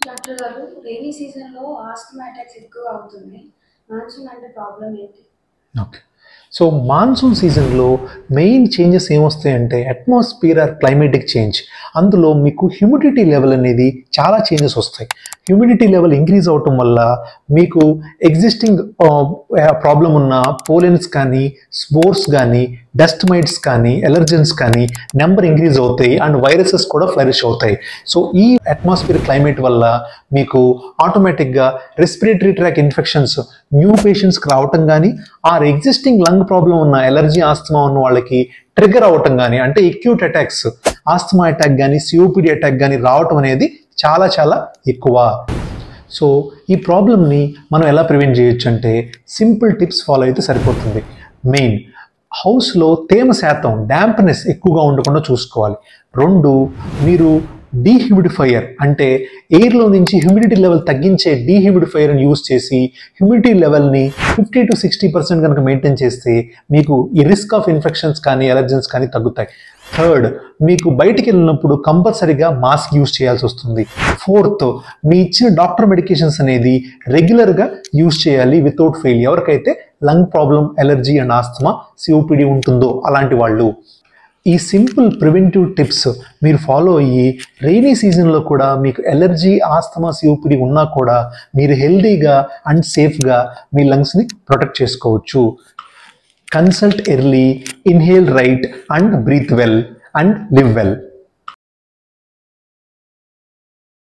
Doctor గారు, rainy సీజన్‌లో asthma attacks ఎక్కువగా అవుతున్నాయి. మాన్సూన్ అంటే ప్రాబ్లమ్ ఏంటి? ఓకే. సో మాన్సూన్ సీజన్లో మెయిన్ చేంజెస్ ఏమొస్తాయంటే అట్మాస్ఫియర్ ఆర్ క్లైమేటిక్ చేంజ్. అందులో మీకు హ్యూమిడిటీ లెవెల్ అనేది చాలా చేంజెస్ వస్తాయి. హ్యూమిడిటీ లెవెల్ ఇంక్రీజ్ అవటం వల్ల మీకు ఎగ్జిస్టింగ్ ప్రాబ్లం ఉన్న పోలెన్స్ కానీ, స్పోర్స్ కానీ, డస్ట్ మైట్స్ కానీ, ఎలర్జెన్స్ కానీ నెంబర్ ఇంక్రీజ్ అవుతాయి అండ్ వైరసెస్ కూడా ఫ్లరిష్ అవుతాయి. సో ఈ అట్మాస్ఫియర్ క్లైమేట్ వల్ల మీకు ఆటోమేటిక్గా రెస్పిరేటరీ ట్రాక్ ఇన్ఫెక్షన్స్ న్యూ పేషెంట్స్కి రావటం కానీ, ఆర్ ఎగ్జిస్టింగ్ లంగ్ ప్రాబ్లం ఉన్న ఎలర్జీ ఆస్తమా ఉన్న వాళ్ళకి ట్రిగర్ అవటం కానీ, అంటే ఎక్యూట్ అటాక్స్ ఆస్తమా అటాక్ కానీ, సిఓపిడి అటాక్ కానీ రావటం అనేది చాలా చాలా ఎక్కువ. సో ఈ ప్రాబ్లమ్ని మనం ఎలా ప్రివెంట్ చేయొచ్చు అంటే సింపుల్ టిప్స్ ఫాలో అయితే సరిపోతుంది. మెయిన్ హౌస్లో తేమ శాతం డ్యాంప్నెస్ ఎక్కువగా ఉండకుండా చూసుకోవాలి. 2, మీరు డీహ్యూమిడిఫైయర్ అంటే ఎయిర్లో నుంచి హ్యూమిడిటీ లెవెల్ తగ్గించే డీహ్యూమిడిఫైయర్ని యూజ్ చేసి హ్యూమిడిటీ లెవెల్ని 50 to 60% కనుక మెయింటైన్ చేస్తే మీకు ఈ రిస్క్ ఆఫ్ ఇన్ఫెక్షన్స్ కానీ, ఎలర్జెన్స్ కానీ తగ్గుతాయి. 3, మీకు బయటికి వెళ్ళినప్పుడు కంపల్సరీగా మాస్క్ యూజ్ చేయాల్సి వస్తుంది. 4, మీ ఇచ్చిన డాక్టర్ మెడికేషన్స్ అనేది రెగ్యులర్గా యూజ్ చేయాలి వితౌట్ ఫెయిల్. ఎవరికైతే lung problem, allergy and asthma, COPD ఉంటుందో అలాంటి వాళ్ళు. ఈ సింపుల్ ప్రివెంటివ్ టిప్స్ మీరు ఫాలో అయ్యి రైనీ సీజన్లో కూడా మీకు ఎలర్జీ, ఆస్తమా, సిఓపిడి ఉన్నా కూడా మీరు హెల్దీగా అండ్ సేఫ్గా మీ లంగ్స్ని ప్రొటెక్ట్ చేసుకోవచ్చు. Consult early, inhale right and breathe well and live well.